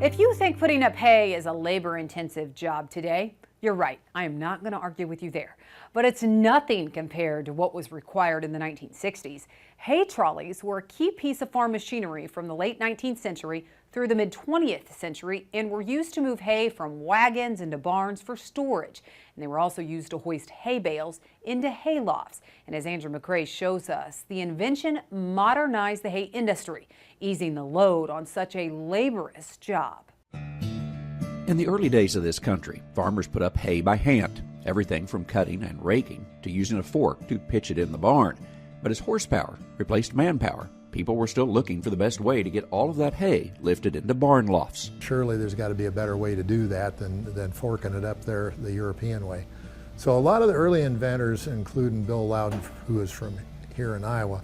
If you think putting up hay is a labor-intensive job today, you're right. I am not going to argue with you there. But it's nothing compared to what was required in the 1960s. Hay trolleys were a key piece of farm machinery from the late 19th century through the mid-20th century and were used to move hay from wagons into barns for storage. And they were also used to hoist hay bales into hay lofts. And as Andrew McCrae shows us, the invention modernized the hay industry, easing the load on such a laborious job. In the early days of this country, farmers put up hay by hand, everything from cutting and raking to using a fork to pitch it in the barn. But as horsepower replaced manpower, people were still looking for the best way to get all of that hay lifted into barn lofts. Surely there's got to be a better way to do that than forking it up there the European way. So a lot of the early inventors, including Bill Loudon, who is from here in Iowa,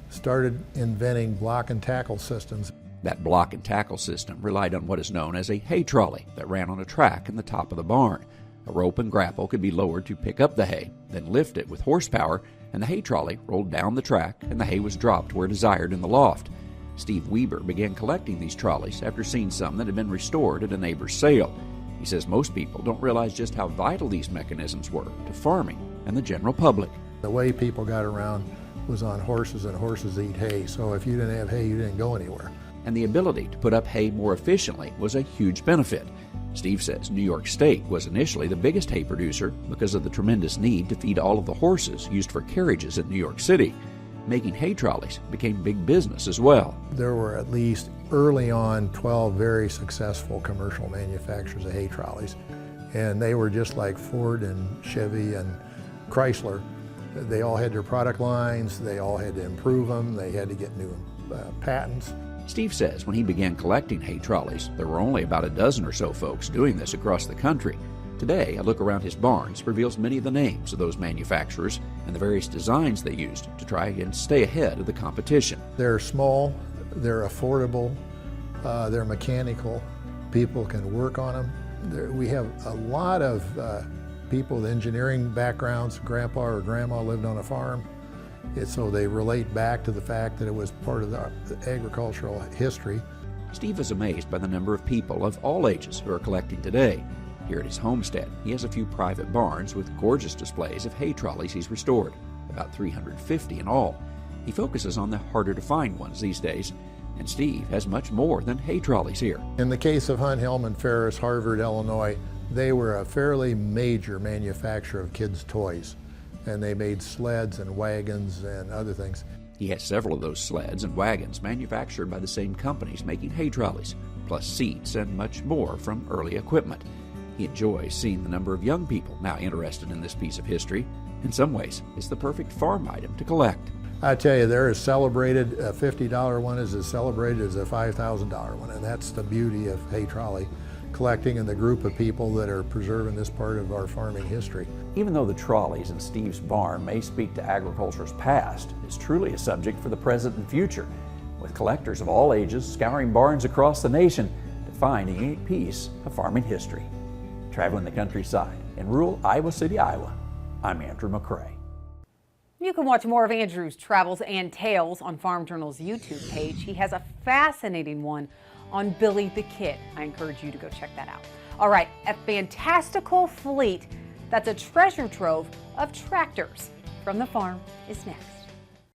started inventing block and tackle systems. That block and tackle system relied on what is known as a hay trolley that ran on a track in the top of the barn. A rope and grapple could be lowered to pick up the hay, then lift it with horsepower, and the hay trolley rolled down the track and the hay was dropped where desired in the loft. Steve Weber began collecting these trolleys after seeing some that had been restored at a neighbor's sale. He says most people don't realize just how vital these mechanisms were to farming and the general public. The way people got around was on horses, and horses eat hay, so if you didn't have hay, you didn't go anywhere. And the ability to put up hay more efficiently was a huge benefit. Steve says New York State was initially the biggest hay producer because of the tremendous need to feed all of the horses used for carriages in New York City. Making hay trolleys became big business as well. There were at least early on 12 very successful commercial manufacturers of hay trolleys, and they were just like Ford and Chevy and Chrysler. They all had their product lines, they all had to improve them, they had to get new patents. Steve says when he began collecting hay trolleys, there were only about a dozen or so folks doing this across the country. Today, a look around his barns reveals many of the names of those manufacturers and the various designs they used to try and stay ahead of the competition. They're small, they're affordable, they're mechanical, people can work on them. We have a lot of people with engineering backgrounds. Grandpa or grandma lived on a farm. So they relate back to the fact that it was part of the agricultural history. Steve is amazed by the number of people of all ages who are collecting today. Here at his homestead, he has a few private barns with gorgeous displays of hay trolleys he's restored, about 350 in all. He focuses on the harder to find ones these days, and Steve has much more than hay trolleys here. In the case of Hunt, Hillman, Ferris, Harvard, Illinois, they were a fairly major manufacturer of kids' toys. And they made sleds and wagons and other things. He has several of those sleds and wagons manufactured by the same companies making hay trolleys, plus seats and much more from early equipment. He enjoys seeing the number of young people now interested in this piece of history. In some ways, it's the perfect farm item to collect. I tell you, they're as celebrated, a $50 one is as celebrated as a $5,000 one, and that's the beauty of hay trolley collecting and the group of people that are preserving this part of our farming history. Even though the trolleys in Steve's barn may speak to agriculture's past, it's truly a subject for the present and future, with collectors of all ages scouring barns across the nation to find a unique piece of farming history. Traveling the countryside in rural Iowa City, Iowa, I'm Andrew McCrae. You can watch more of Andrew's travels and tales on Farm Journal's YouTube page. He has a fascinating one on Billy the Kid. I encourage you to go check that out. All right, a fantastical fleet that's a treasure trove of tractors from the farm is next.